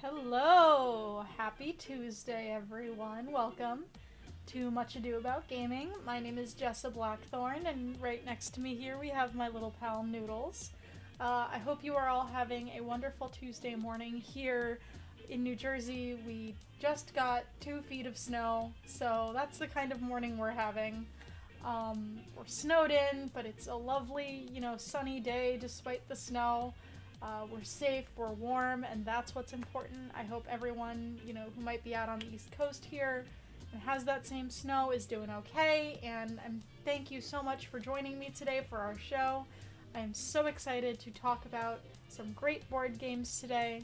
Hello! Happy Tuesday, everyone. Welcome to Much Ado About Gaming. My name is Jessa Blackthorne, and right next to me here we have my little pal Noodles. I hope you are all having a wonderful Tuesday morning. Here in New Jersey, we just got 2 feet of snow, so that's the kind of morning we're having. We're snowed in, but it's a lovely, sunny day despite the snow. We're safe, we're warm, and that's what's important. I hope everyone, who might be out on the East Coast here and has that same snow is doing okay. And thank you so much for joining me today for our show. I am so excited to talk about some great board games today.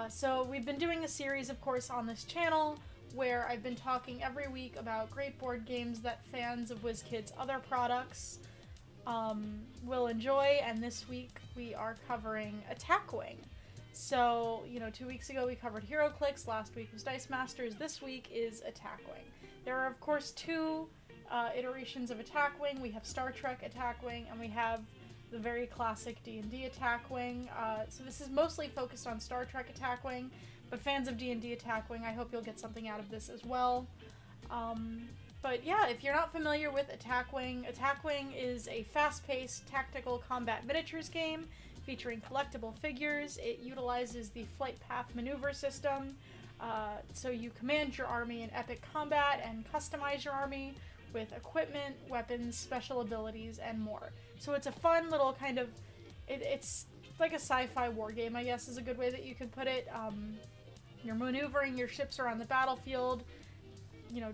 So we've been doing a series, of course, on this channel where I've been talking every week about great board games that fans of WizKids' other products will enjoy, and this week we are covering Attack Wing. So, 2 weeks ago we covered HeroClix, last week was Dice Masters, this week is Attack Wing. There are, of course, 2 iterations of Attack Wing. We have Star Trek Attack Wing, and we have the very classic D&D Attack Wing. So this is mostly focused on Star Trek Attack Wing, but fans of D&D Attack Wing, I hope you'll get something out of this as well. But yeah, if you're not familiar with Attack Wing is a fast-paced tactical combat miniatures game featuring collectible figures. It utilizes the flight path maneuver system, so you command your army in epic combat and customize your army with equipment, weapons, special abilities, and more. So it's a fun little kind of, it's like a sci-fi war game, I guess is a good way that you could put it. You're maneuvering, your ships are on the battlefield,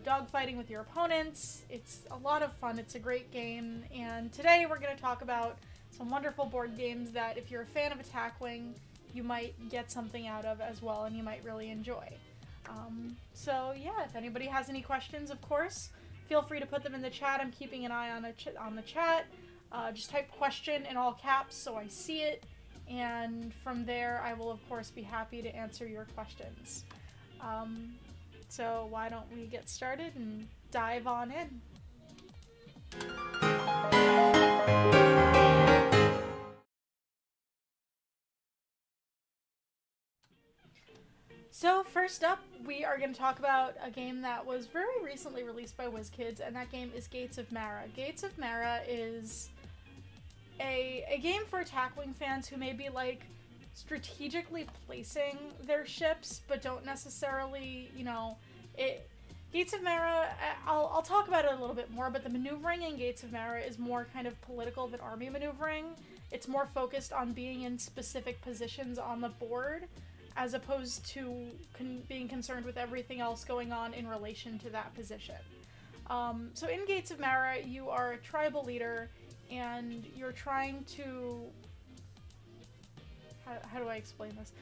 dogfighting with your opponents. It's a lot of fun. It's a great game. And today we're going to talk about some wonderful board games that if you're a fan of Attack Wing, you might get something out of as well, and you might really enjoy. So yeah, if anybody has any questions, of course, feel free to put them in the chat. I'm keeping an eye on the chat. Just type question in all caps so I see it. And from there, I will, of course, be happy to answer your questions. So why don't we get started and dive on in? So first up, we are going to talk about a game that was very recently released by WizKids, and that game is Gates of Mara. Gates of Mara is a game for Attack Wing fans who may be strategically placing their ships, but don't necessarily, Gates of Mara, I'll talk about it a little bit more, but the maneuvering in Gates of Mara is more kind of political than army maneuvering. It's more focused on being in specific positions on the board, as opposed to being concerned with everything else going on in relation to that position. So in Gates of Mara, you are a tribal leader, and you're trying to... How do I explain this?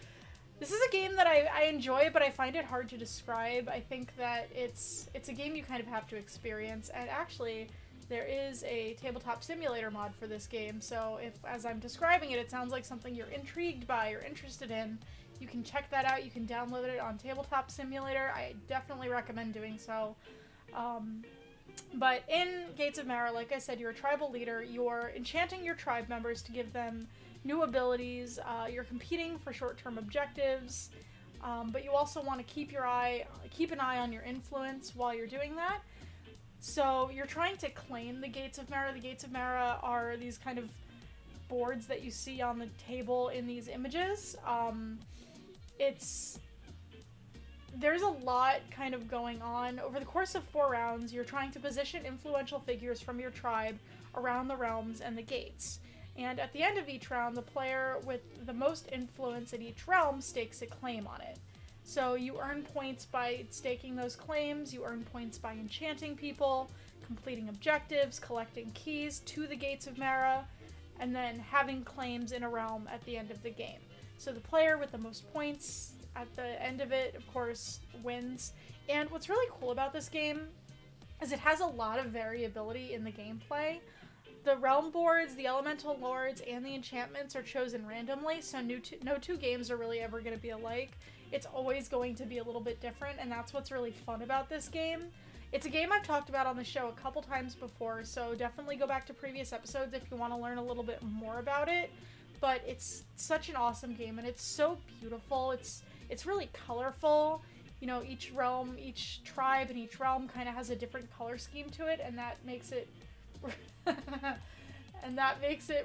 This is a game that I enjoy, but I find it hard to describe. I think that it's a game you kind of have to experience, and actually there is a tabletop simulator mod for this game, so if, as I'm describing it, it sounds like something you're intrigued by or interested in, you can check that out. You can download it on Tabletop Simulator. I definitely recommend doing so. But in Gates of Mara, like I said, you're a tribal leader. You're enchanting your tribe members to give them new abilities. You're competing for short-term objectives, but you also want to keep an eye on your influence while you're doing that. So you're trying to claim the Gates of Mara. The Gates of Mara are these kind of boards that you see on the table in these images. There's a lot kind of going on. Over the course of 4 rounds, you're trying to position influential figures from your tribe around the realms and the gates. And at the end of each round, the player with the most influence in each realm stakes a claim on it. So you earn points by staking those claims, you earn points by enchanting people, completing objectives, collecting keys to the Gates of Mara, and then having claims in a realm at the end of the game. So the player with the most points at the end of it, of course, wins. And what's really cool about this game is it has a lot of variability in the gameplay. The realm boards, the elemental lords, and the enchantments are chosen randomly, so no two games are really ever going to be alike. It's always going to be a little bit different, and that's what's really fun about this game. It's a game I've talked about on the show a couple times before, so definitely go back to previous episodes if you want to learn a little bit more about it. but it's such an awesome game, and it's so beautiful. It's really colorful. You know, each realm, each tribe, and each realm kind of has a different color scheme to it, and that makes it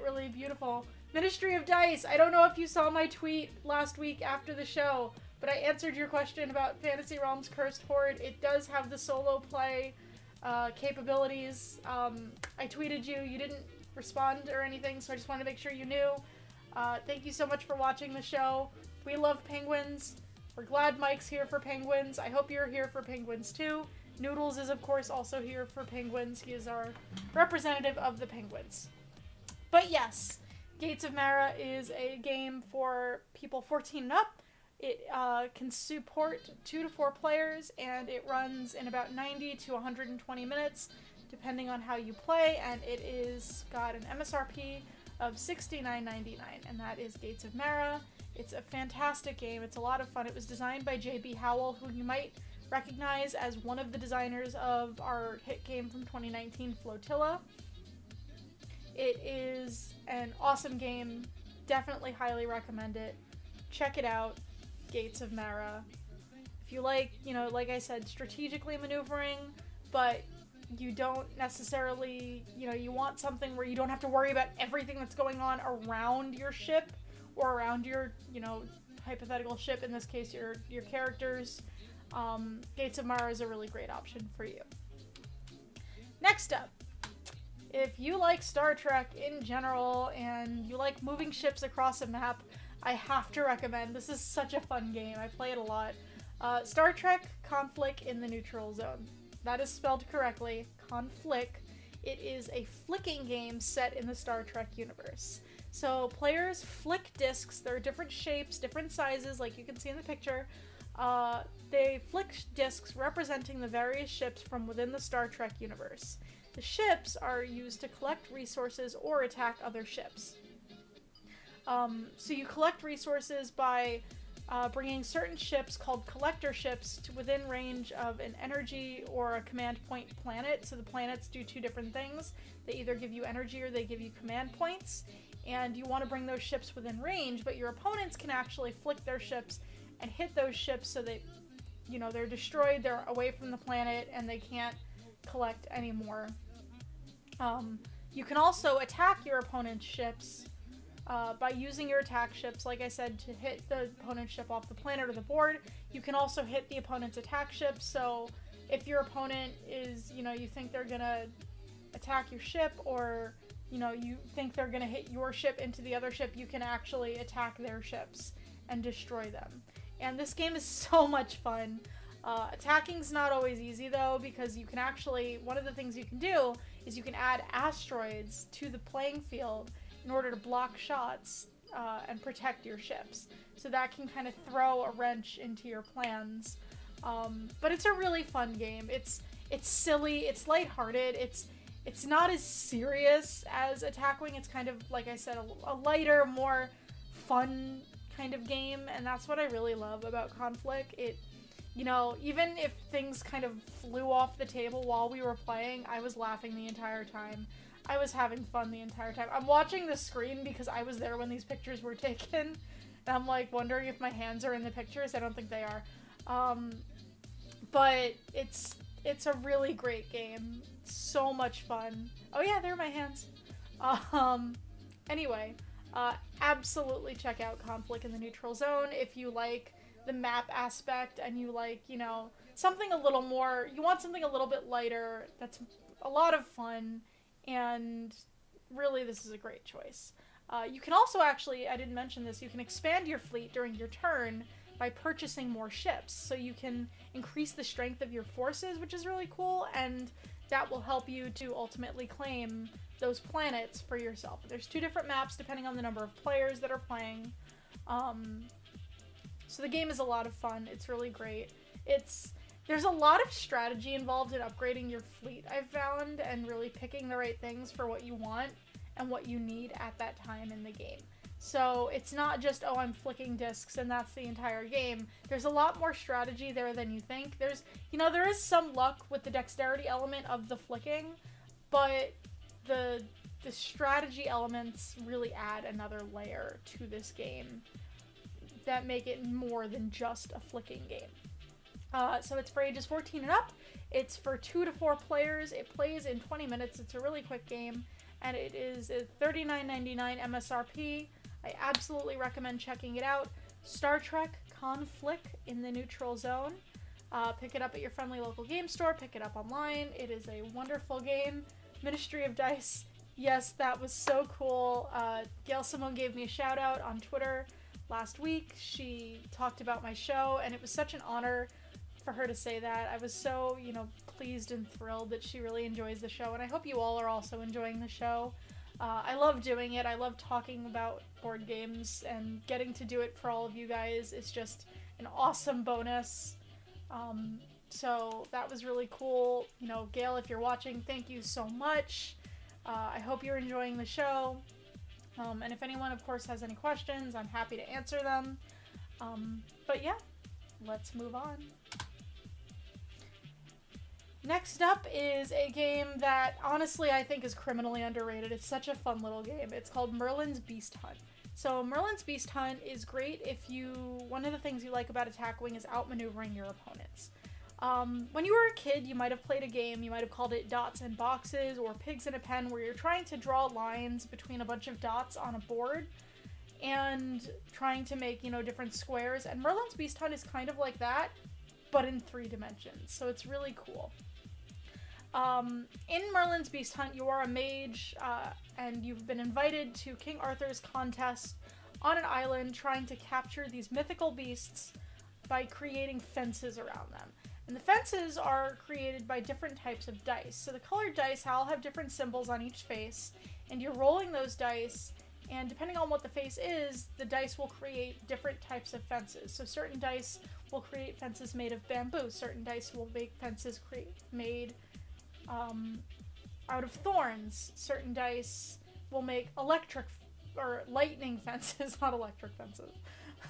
really beautiful. Ministry of Dice. I don't know if you saw my tweet last week after the show, but I answered your question about Fantasy Realms Cursed Horde. It does have the solo play capabilities. I tweeted you. You didn't respond or anything, so I just wanted to make sure you knew. Thank you so much for watching the show. We love penguins. We're glad Mike's here for penguins. I hope you're here for penguins too. Noodles is, of course, also here for penguins. He is our representative of the penguins. But yes, Gates of Mara is a game for people 14 and up. It can support 2 to 4 players, and it runs in about 90 to 120 minutes, depending on how you play, and it is got an MSRP of $69.99, and that is Gates of Mara. It's a fantastic game. It's a lot of fun. It was designed by J.B. Howell, who you might recognize as one of the designers of our hit game from 2019, Flotilla. It is an awesome game. Definitely highly recommend it. Check it out. Gates of Mara. If you like, you know, like I said, strategically maneuvering, but you don't necessarily, you know, you want something where you don't have to worry about everything that's going on around your ship or around your, you know, hypothetical ship, in this case your characters. Gates of Mara is a really great option for you. Next up, if you like Star Trek in general and you like moving ships across a map, I have to recommend, this is such a fun game, I play it a lot, Star Trek Conflict in the Neutral Zone. That is spelled correctly, Conflict. It is a flicking game set in the Star Trek universe. So players flick discs. There are different shapes, different sizes, like you can see in the picture. They flick discs representing the various ships from within the Star Trek universe. The ships are used to collect resources or attack other ships. So you collect resources by bringing certain ships called collector ships to within range of an energy or a command point planet. So the planets do 2 different things. They either give you energy or they give you command points. And you want to bring those ships within range, but your opponents can actually flick their ships and hit those ships so that, you know, they're destroyed, they're away from the planet, and they can't collect anymore. You can also attack your opponent's ships by using your attack ships, like I said, to hit the opponent's ship off the planet or the board. You can also hit the opponent's attack ship, so if your opponent is, you know, you think they're gonna attack your ship, or, you know, you think they're gonna hit your ship into the other ship, you can actually attack their ships and destroy them. And this game is so much fun. Attacking's not always easy though, because you can actually, one of the things you can do is you can add asteroids to the playing field in order to block shots and protect your ships. So that can kind of throw a wrench into your plans. But it's a really fun game. It's silly, it's lighthearted, it's not as serious as Attackwing. It's kind of, like I said, a lighter, more fun kind of game, and that's what I really love about Conflict. It, you know, even if things kind of flew off the table while we were playing, I was laughing the entire time. I was having fun the entire time. I'm watching the screen because I was there when these pictures were taken, and I'm like wondering if my hands are in the pictures. I don't think they are. But it's a really great game. It's so much fun. Oh yeah, there are my hands. Anyway, absolutely check out Conflict in the Neutral Zone if you like the map aspect and you like, you know, something a little more, you want something a little bit lighter that's a lot of fun, and really this is a great choice. You can also actually, I didn't mention this, you can expand your fleet during your turn by purchasing more ships. So you can increase the strength of your forces, which is really cool, and that will help you to ultimately claim those planets for yourself. There's 2 different maps depending on the number of players that are playing. So the game is a lot of fun. It's really great. There's a lot of strategy involved in upgrading your fleet, I've found, and really picking the right things for what you want and what you need at that time in the game. So it's not just, oh, I'm flicking discs and that's the entire game. There's a lot more strategy there than you think. There's, you know, there is some luck with the dexterity element of the flicking, but the the strategy elements really add another layer to this game that make it more than just a flicking game. So it's for ages 14 and up. It's for 2 to 4 players. It plays in 20 minutes. It's a really quick game, and it is a $39.99 MSRP. I absolutely recommend checking it out. Star Trek Conflict in the Neutral Zone. Pick it up at your friendly local game store. Pick it up online. It is a wonderful game. Ministry of Dice. Yes, that was so cool. Gail Simone gave me a shout out on Twitter last week. She talked about my show, and it was such an honor for her to say that. I was so, pleased and thrilled that she really enjoys the show, and I hope you all are also enjoying the show. I love doing it. I love talking about board games, and getting to do it for all of you guys is just an awesome bonus. So that was really cool. Gail, if you're watching, thank you so much. I hope you're enjoying the show. And if anyone, of course, has any questions, I'm happy to answer them. But yeah, let's move on. Next up is a game that, honestly, I think is criminally underrated. It's such a fun little game. It's called Merlin's Beast Hunt. So Merlin's Beast Hunt is great if one of the things you like about Attack Wing is outmaneuvering your opponents. When you were a kid, you might have played a game, you might have called it Dots and Boxes or Pigs in a Pen, where you're trying to draw lines between a bunch of dots on a board and trying to make, different squares. And Merlin's Beast Hunt is kind of like that, but in 3 dimensions. So it's really cool. In Merlin's Beast Hunt, you are a mage, and you've been invited to King Arthur's contest on an island trying to capture these mythical beasts by creating fences around them. And the fences are created by different types of dice. So the colored dice all have different symbols on each face, and you're rolling those dice, and depending on what the face is, the dice will create different types of fences. So certain dice will create fences made of bamboo. Certain dice will make fences made out of thorns. Certain dice will make electric or lightning fences, not electric fences.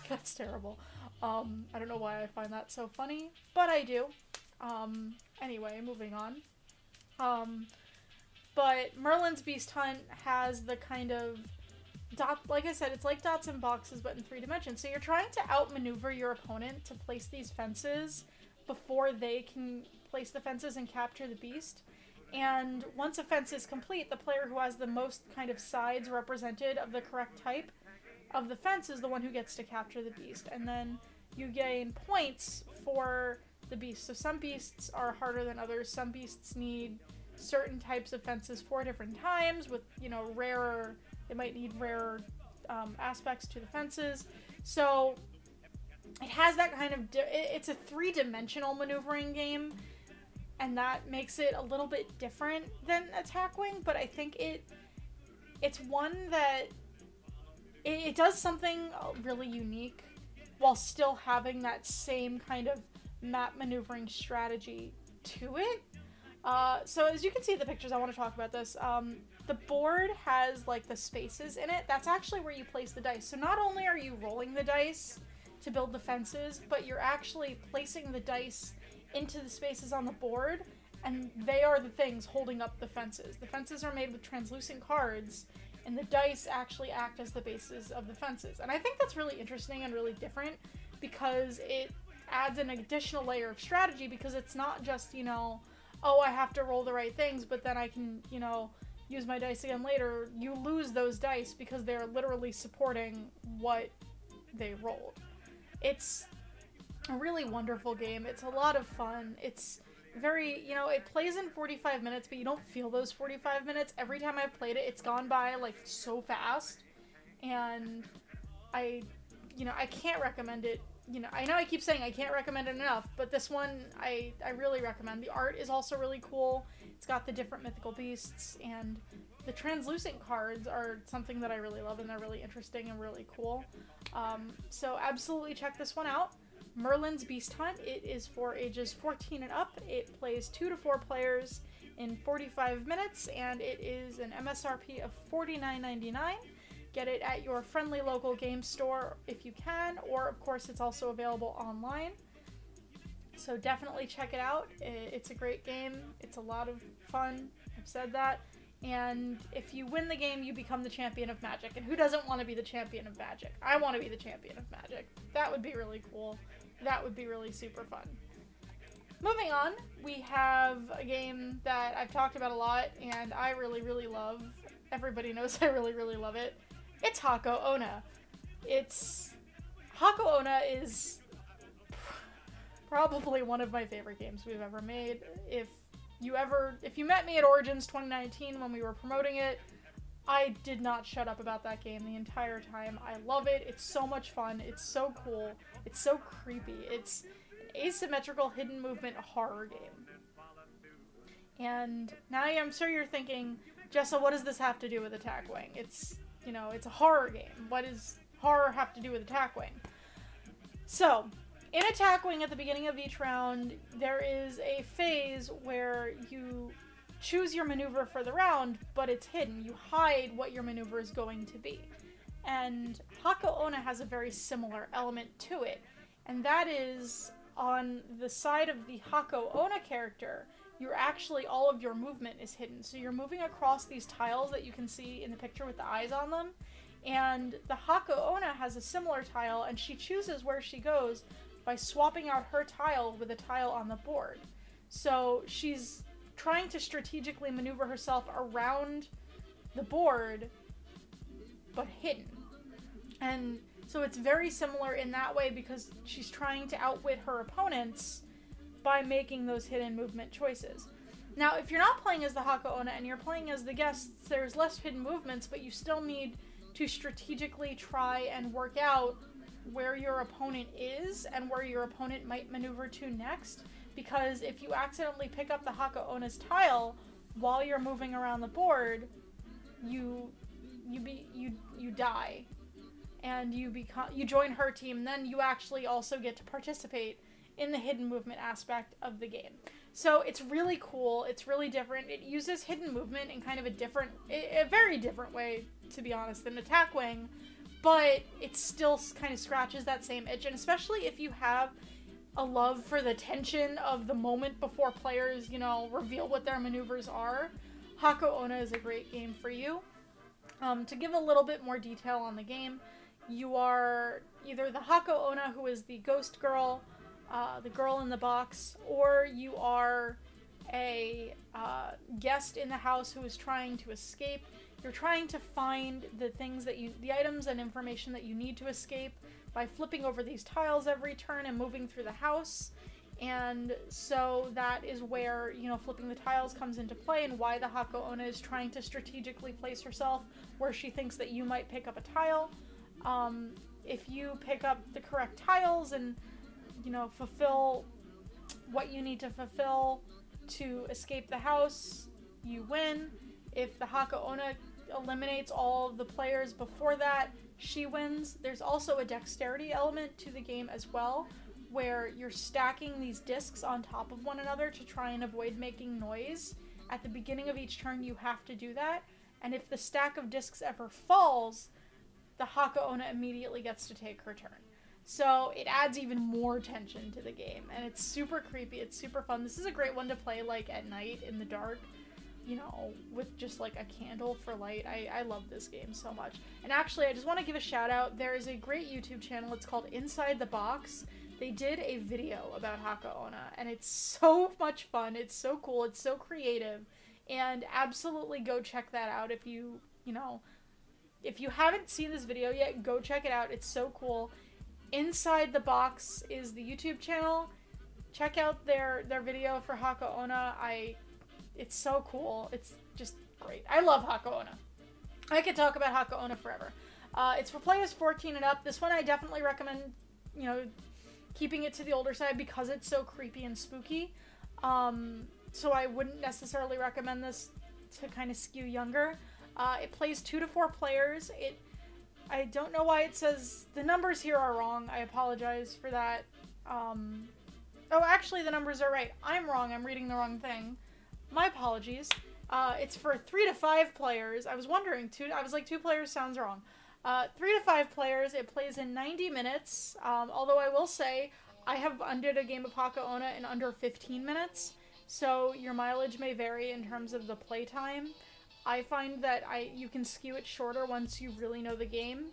That's terrible. I don't know why I find that so funny, but I do. Anyway, moving on. But Merlin's Beast Hunt has the kind of like I said, it's like Dots and Boxes, but in 3 dimensions. So you're trying to outmaneuver your opponent to place these fences before they can place the fences and capture the beast. And once a fence is complete, the player who has the most kind of sides represented of the correct type of the fence is the one who gets to capture the beast. And then you gain points for the beast. So some beasts are harder than others. Some beasts need certain types of fences 4 different times with, rarer, they might need rarer aspects to the fences. So it has that kind of, it's a 3-dimensional maneuvering game, and that makes it a little bit different than Attack Wing, but I think it's one that it does something really unique while still having that same kind of map maneuvering strategy to it. So as you can see in the pictures, I want to talk about this. The board has like the spaces in it. That's actually where you place the dice. So not only are you rolling the dice to build the fences, but you're actually placing the dice into the spaces on the board, and they are the things holding up the fences. The fences are made with translucent cards, and the dice actually act as the bases of the fences. And I think that's really interesting and really different, because it adds an additional layer of strategy, because it's not just, oh, I have to roll the right things, but then I can, use my dice again later. You lose those dice because they're literally supporting what they rolled. It's a really wonderful game. It's a lot of fun. It's very, it plays in 45 minutes, but you don't feel those 45 minutes. Every time I've played it, it's gone by like so fast, and I can't recommend it. I know I keep saying I can't recommend it enough, but this one I really recommend. The art is also really cool. It's got the different mythical beasts, and the translucent cards are something that I really love, and they're really interesting and really cool. So absolutely check this one out. Merlin's Beast Hunt. It is for ages 14 and up. It plays 2 to 4 players in 45 minutes, and it is an MSRP of $49.99. Get it at your friendly local game store if you can, or of course it's also available online. So definitely check it out. It's a great game. It's a lot of fun. I've said that. And if you win the game, you become the champion of Magic. And who doesn't want to be the champion of Magic? I want to be the champion of Magic. That would be really cool. That would be really super fun. Moving on, we have a game that I've talked about a lot, and I really, really love. Everybody knows I really, really love it. It's Hako Onna. Hako Onna is probably one of my favorite games we've ever made. If you met me at Origins 2019 when we were promoting it, I did not shut up about that game the entire time. I love it. It's so much fun. It's so cool. It's so creepy. It's an asymmetrical hidden movement horror game. And now I'm sure you're thinking, Jessa, what does this have to do with Attack Wing? It's a horror game. What does horror have to do with Attack Wing? So, in Attack Wing, at the beginning of each round, there is a phase where you choose your maneuver for the round, but it's hidden. You hide what your maneuver is going to be. And Hako Onna has a very similar element to it, and that is on the side of the Hako Onna character, all of your movement is hidden. So you're moving across these tiles that you can see in the picture with the eyes on them, and the Hako Onna has a similar tile, and she chooses where she goes by swapping out her tile with a tile on the board. So she's trying to strategically maneuver herself around the board, but hidden. And so it's very similar in that way because she's trying to outwit her opponents by making those hidden movement choices. Now, if you're not playing as the Hako Onna and you're playing as the guests, there's less hidden movements, but you still need to strategically try and work out where your opponent is and where your opponent might maneuver to next, because if you accidentally pick up the Hako Onna's tile while you're moving around the board, you die, and you join her team. Then you actually also get to participate in the hidden movement aspect of the game. So it's really cool. It's really different. It uses hidden movement in kind of a very different way, to be honest, than Attack Wing, but it still kind of scratches that same itch. And especially if you have a love for the tension of the moment before players, reveal what their maneuvers are, Hako Onna is a great game for you. To give a little bit more detail on the game, you are either the Hako Onna, who is the ghost girl, the girl in the box, or you are a guest in the house who is trying to escape. You're trying to find the items and information that you need to escape by flipping over these tiles every turn and moving through the house. And so that is where, flipping the tiles comes into play, and why the Hako Onna is trying to strategically place herself where she thinks that you might pick up a tile. If you pick up the correct tiles and, fulfill what you need to fulfill to escape the house, you win. If the Hako Onna eliminates all of the players before that, she wins. There's also a dexterity element to the game as well, where you're stacking these discs on top of one another to try and avoid making noise. At the beginning of each turn, you have to do that, and if the stack of discs ever falls, the Hako Onna immediately gets to take her turn. So it adds even more tension to the game, and it's super creepy, it's super fun. This is a great one to play, at night, in the dark, with just, a candle for light. I love this game so much. And actually, I just want to give a shout out. There is a great YouTube channel, it's called Inside the Box. They did a video about Hako Onna, and it's so much fun, it's so cool, it's so creative, and absolutely go check that out if you haven't seen this video yet, go check it out, it's so cool. Inside the Box is the YouTube channel. Check out their video for Hako Onna. It's so cool. It's just great. I love Hako Onna. I could talk about Hako Onna forever. It's for players 14 and up. This one I definitely recommend, keeping it to the older side because it's so creepy and spooky. So I wouldn't necessarily recommend this to kind of skew younger. It plays 2 to 4 players. I don't know why it says the numbers here are wrong. I apologize for that. Oh, actually the numbers are right. I'm wrong. I'm reading the wrong thing. My apologies. It's for 3 to 5 players. I was wondering, 2 players sounds wrong. 3 to 5 players. It plays in 90 minutes. Although I will say, I have undid a game of Hako Onna in under 15 minutes. So your mileage may vary in terms of the playtime. I find that you can skew it shorter once you really know the game,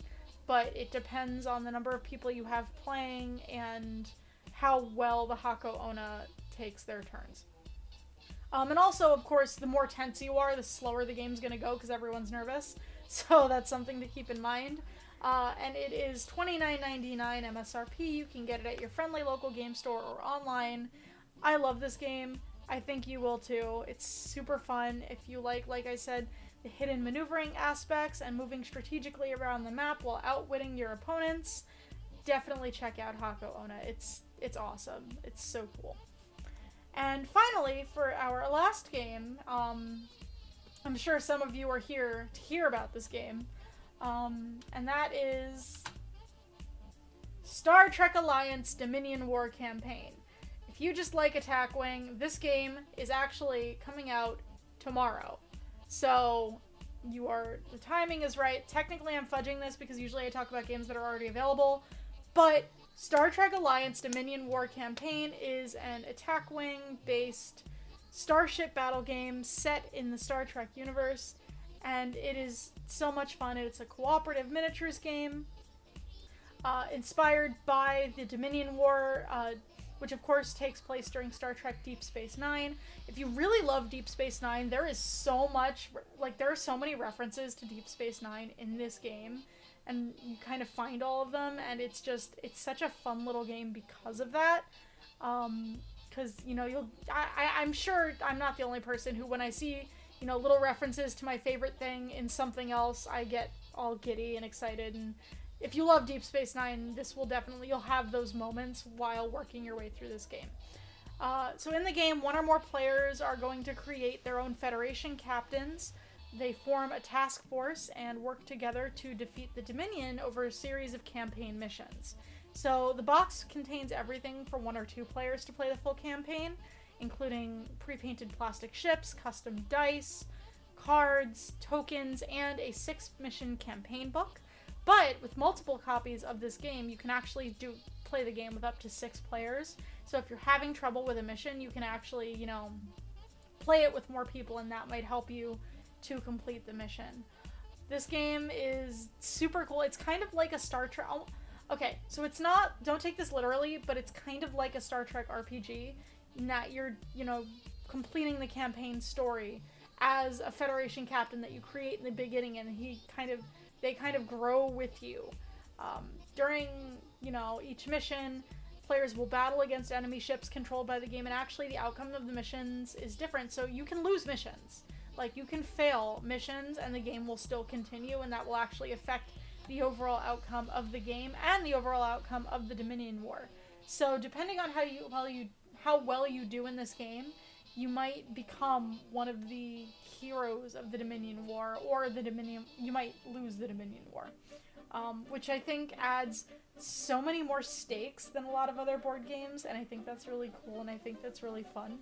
but it depends on the number of people you have playing and how well the Hako Ona takes their turns. And also, of course, the more tense you are, the slower the game's going to go because everyone's nervous. So that's something to keep in mind. And it is $29.99 MSRP. You can get it at your friendly local game store or online. I love this game. I think you will too. It's super fun. If you like I said, the hidden maneuvering aspects and moving strategically around the map while outwitting your opponents, definitely check out Hako Ona. It's awesome. It's so cool. And finally, for our last game, I'm sure some of you are here to hear about this game, and that is Star Trek Alliance Dominion War Campaign. If you just like Attack Wing, this game is actually coming out tomorrow. So the timing is right. Technically, I'm fudging this because usually I talk about games that are already available, but Star Trek Alliance Dominion War Campaign is an Attack Wing-based starship battle game set in the Star Trek universe, and it is so much fun. It's a cooperative miniatures game inspired by the Dominion War, which of course takes place during Star Trek Deep Space Nine. If you really love Deep Space Nine, there is so much, there are so many references to Deep Space Nine in this game, and you kind of find all of them, and it's such a fun little game because of that. Because, I'm sure I'm not the only person who, when I see, little references to my favorite thing in something else, I get all giddy and excited. And if you love Deep Space Nine, you'll have those moments while working your way through this game. So in the game, one or more players are going to create their own Federation captains. They form a task force and work together to defeat the Dominion over a series of campaign missions. So the box contains everything for 1 or 2 players to play the full campaign, including pre-painted plastic ships, custom dice, cards, tokens, and a 6-mission campaign book. But with multiple copies of this game, you can actually play the game with up to 6 players. So if you're having trouble with a mission, you can actually, play it with more people, and that might help you to complete the mission. This game is super cool. It's kind of like a Star Trek. Okay, so it's not, don't take this literally, but it's kind of like a Star Trek RPG in that you're, completing the campaign story as a Federation captain that you create in the beginning, and they kind of grow with you. During, each mission, players will battle against enemy ships controlled by the game, and actually the outcome of the missions is different, so you can lose missions. You can fail missions and the game will still continue, and that will actually affect the overall outcome of the game and the overall outcome of the Dominion War. So depending on how well you do in this game, you might become one of the heroes of the Dominion War, or you might lose the Dominion War. Which I think adds so many more stakes than a lot of other board games, and I think that's really cool, and I think that's really fun.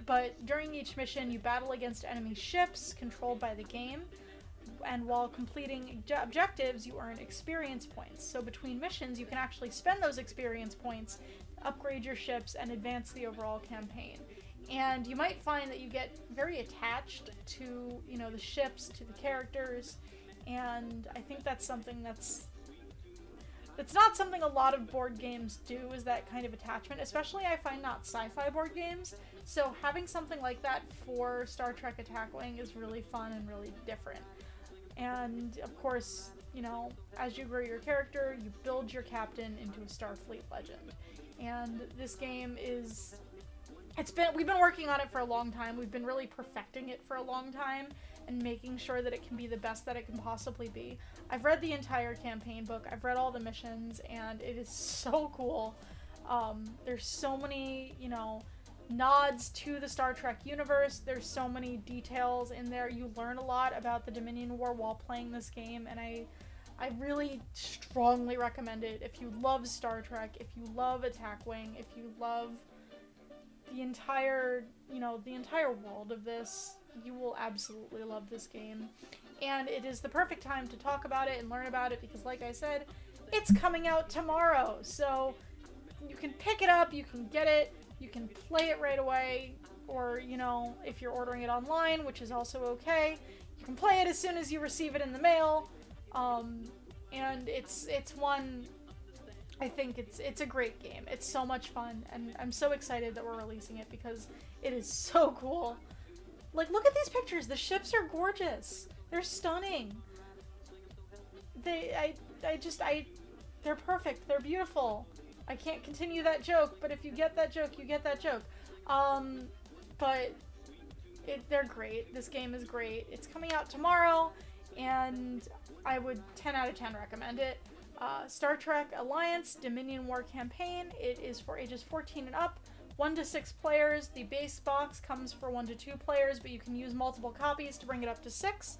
But during each mission, you battle against enemy ships controlled by the game, and while completing objectives, you earn experience points. So between missions, you can actually spend those experience points, upgrade your ships, and advance the overall campaign. And you might find that you get very attached to, the ships, to the characters, and I think that's something that's not something a lot of board games do, is that kind of attachment, especially I find not sci-fi board games. So having something like that for Star Trek Attack Wing is really fun and really different. And of course, as you grow your character, you build your captain into a Starfleet legend. And this game we've been working on it for a long time. We've been really perfecting it for a long time and making sure that it can be the best that it can possibly be. I've read the entire campaign book, I've read all the missions, and it is so cool. There's so many, nods to the Star Trek universe. There's so many details in there. You learn a lot about the Dominion War while playing this game, and I really strongly recommend it. If you love Star Trek, if you love Attack Wing, if you love the entire world of this, you will absolutely love this game. And it is the perfect time to talk about it and learn about it because, like I said, it's coming out tomorrow. So you can pick it up, you can get it, you can play it right away, or, you know, if you're ordering it online, which is also okay, you can play it as soon as you receive it in the mail. And it's one, I think it's a great game. It's so much fun, and I'm so excited that we're releasing it because it is so cool. Like, look at these pictures. The ships are gorgeous. They're stunning. They're perfect. They're beautiful. I can't continue that joke, but if you get that joke, you get that joke. But they're great. This game is great. It's coming out tomorrow, and I would 10 out of 10 recommend it. Star Trek Alliance Dominion War Campaign. It is for ages 14 and up, 1 to 6 players. The base box comes for 1 to 2 players, but you can use multiple copies to bring it up to 6.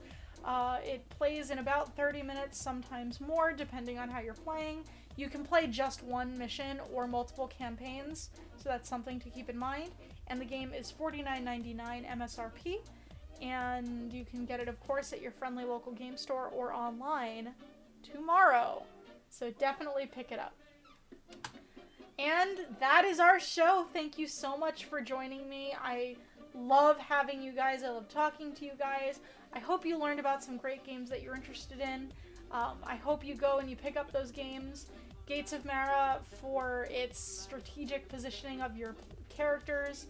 It plays in about 30 minutes, sometimes more, depending on how you're playing. You can play just one mission or multiple campaigns, so that's something to keep in mind. And the game is $49.99 MSRP, and you can get it, of course, at your friendly local game store or online tomorrow. So definitely pick it up. And that is our show. Thank you so much for joining me. I love having you guys. I love talking to you guys. I hope you learned about some great games that you're interested in. I hope you go and you pick up those games. Gates of Mara for its strategic positioning of your characters.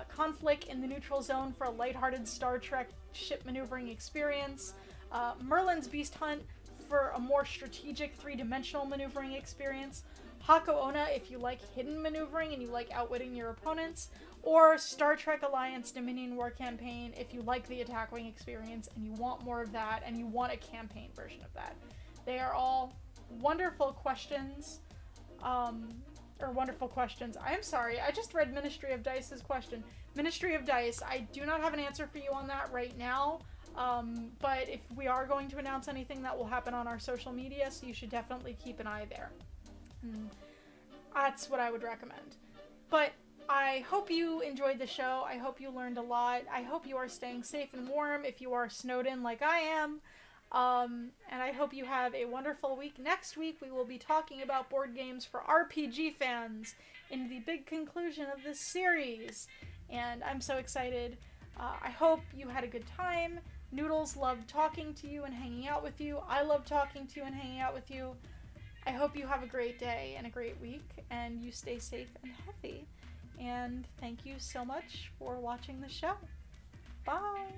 Conflict in the Neutral Zone for a lighthearted Star Trek ship maneuvering experience. Merlin's Beast Hunt for a more strategic 3-dimensional maneuvering experience. Hako-Onna if you like hidden maneuvering and you like outwitting your opponents. Or Star Trek Alliance Dominion War Campaign if you like the attack wing experience and you want more of that and you want a campaign version of that. They are all wonderful questions. Wonderful questions. I'm sorry, I just read Ministry of Dice's question. Ministry of Dice, I do not have an answer for you on that right now. But if we are going to announce anything, that will happen on our social media, so you should definitely keep an eye there. That's what I would recommend. But I hope you enjoyed the show. I hope you learned a lot. I hope you are staying safe and warm if you are snowed in like I am. And I hope you have a wonderful week. Next week, we will be talking about board games for RPG fans in the big conclusion of this series. And I'm so excited. I hope you had a good time. Noodles loved talking to you and hanging out with you. I love talking to you and hanging out with you. I hope you have a great day and a great week, and you stay safe and healthy. And thank you so much for watching the show. Bye!